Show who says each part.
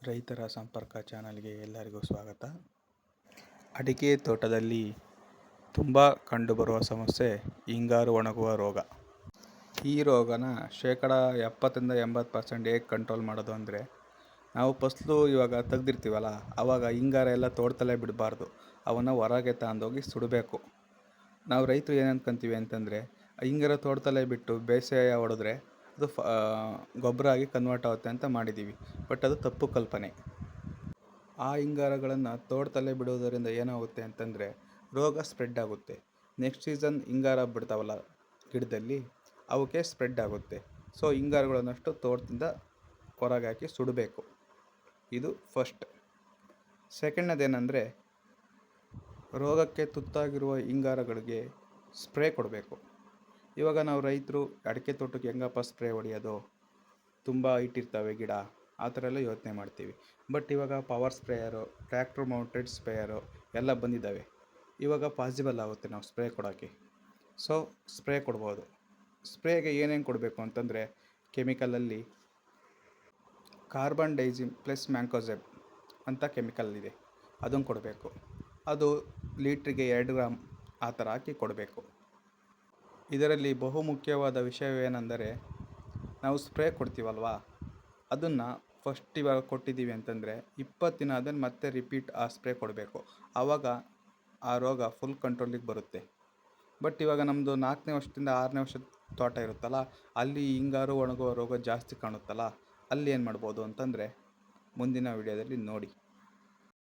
Speaker 1: ರೈತರ ಸಂಪರ್ಕ ಚಾನಲ್ಗೆ ಎಲ್ಲರಿಗೂ ಸ್ವಾಗತ. ಅಡಿಕೆ ತೋಟದಲ್ಲಿ ತುಂಬ ಕಂಡುಬರುವ ಸಮಸ್ಯೆ ಹಿಂಗಾರು ಒಣಗುವ ರೋಗ. ಈ ರೋಗನ 70-80% ಹೇಗೆ ಕಂಟ್ರೋಲ್ ಮಾಡೋದು ಅಂದರೆ, ನಾವು ಫಸಲು ಇವಾಗ ತೆಗ್ದಿರ್ತೀವಲ್ಲ, ಆವಾಗ ಹಿಂಗಾರ ಎಲ್ಲ ತೋಟದಲ್ಲೇ ಬಿಡಬಾರ್ದು, ಅವನ್ನು ಹೊರಗೆ ತಗೊಂಡೋಗಿ ಸುಡಬೇಕು. ನಾವು ರೈತರು ಏನು ಅನ್ಕೊಂತೀವಿ ಅಂತಂದರೆ, ಹಿಂಗಾರ ತೋಟದಲ್ಲೇ ಬಿಟ್ಟು ಬೇಸಾಯ ಹೊಡೆದ್ರೆ ಅದು ಗೊಬ್ಬರ ಆಗಿ ಕನ್ವರ್ಟ್ ಆಗುತ್ತೆ ಅಂತ ಮಾಡಿದ್ದೀವಿ. ಬಟ್ ಅದು ತಪ್ಪು ಕಲ್ಪನೆ. ಆ ಹಿಂಗಾರಗಳನ್ನು ತೋಟದಲ್ಲೇ ಬಿಡುವುದರಿಂದ ಏನಾಗುತ್ತೆ ಅಂತಂದರೆ ರೋಗ ಸ್ಪ್ರೆಡ್ ಆಗುತ್ತೆ. ನೆಕ್ಸ್ಟ್ ಸೀಸನ್ ಹಿಂಗಾರ ಬಿಡ್ತಾವಲ್ಲ ಗಿಡದಲ್ಲಿ, ಅವಕ್ಕೆ ಸ್ಪ್ರೆಡ್ ಆಗುತ್ತೆ. ಸೊ ಹಿಂಗಾರಗಳನ್ನಷ್ಟು ತೋಟದಿಂದ ಹೊರಗೆ ಹಾಕಿ ಸುಡಬೇಕು. ಇದು ಫಸ್ಟ್. ಸೆಕೆಂಡ್ನೇದೇನೆಂದರೆ, ರೋಗಕ್ಕೆ ತುತ್ತಾಗಿರುವ ಹಿಂಗಾರಗಳಿಗೆ ಸ್ಪ್ರೇ ಕೊಡಬೇಕು. ಇವಾಗ ನಾವು ರೈತರು ಅಡಿಕೆ ತೋಟಕ್ಕೆ ಹೆಂಗಪ್ಪ ಸ್ಪ್ರೇ ಹೊಡೆಯೋದು, ತುಂಬ ಹೈಟ್ ಇರ್ತವೆ ಗಿಡ, ಆ ಥರ ಎಲ್ಲ ಯೋಚನೆ ಮಾಡ್ತೀವಿ. ಬಟ್ ಇವಾಗ power sprayer, tractor mounted sprayer ಎಲ್ಲ ಬಂದಿದ್ದಾವೆ. ಇವಾಗ ಪಾಸಿಬಲ್ ಆಗುತ್ತೆ ನಾವು ಸ್ಪ್ರೇ ಕೊಡೋಕ್ಕೆ. ಸೊ ಸ್ಪ್ರೇ ಕೊಡ್ಬೋದು. ಸ್ಪ್ರೇಗೆ ಏನೇನು ಕೊಡಬೇಕು ಅಂತಂದರೆ, ಕೆಮಿಕಲಲ್ಲಿ ಕಾರ್ಬನ್ ಡೈಜಿಮ್ ಪ್ಲಸ್ ಮ್ಯಾಂಕೋಸೆಬ್ ಅಂತ ಕೆಮಿಕಲ್ ಇದೆ, ಅದನ್ನು ಕೊಡಬೇಕು. ಅದು ಲೀಟ್ರಿಗೆ 2 ಗ್ರಾಮ್ ಆ ಥರ ಹಾಕಿ ಕೊಡಬೇಕು. ಇದರಲ್ಲಿ ಬಹುಮುಖ್ಯವಾದ ವಿಷಯವೇನೆಂದರೆ, ನಾವು ಸ್ಪ್ರೇ ಕೊಡ್ತೀವಲ್ವಾ, ಅದನ್ನು ಫಸ್ಟ್ ಇವಾಗ ಕೊಟ್ಟಿದ್ದೀವಿ ಅಂತಂದರೆ 20 ದಿನ ಆದಮೇಲೆ ಮತ್ತೆ ರಿಪೀಟ್ ಆ ಸ್ಪ್ರೇ ಕೊಡಬೇಕು. ಆವಾಗ ಆ ರೋಗ ಫುಲ್ ಕಂಟ್ರೋಲಿಗೆ ಬರುತ್ತೆ. ಬಟ್ ಇವಾಗ ನಮ್ಮದು 4ನೇ ವರ್ಷದಿಂದ 6ನೇ ವರ್ಷದ ತೋಟ ಇರುತ್ತಲ್ಲ, ಅಲ್ಲಿ ಹಿಂಗಾರು ಒಣಗುವ ರೋಗ ಜಾಸ್ತಿ ಕಾಣುತ್ತಲ್ಲ, ಅಲ್ಲಿ ಏನು ಮಾಡ್ಬೋದು ಅಂತಂದರೆ ಮುಂದಿನ ವಿಡಿಯೋದಲ್ಲಿ ನೋಡಿ.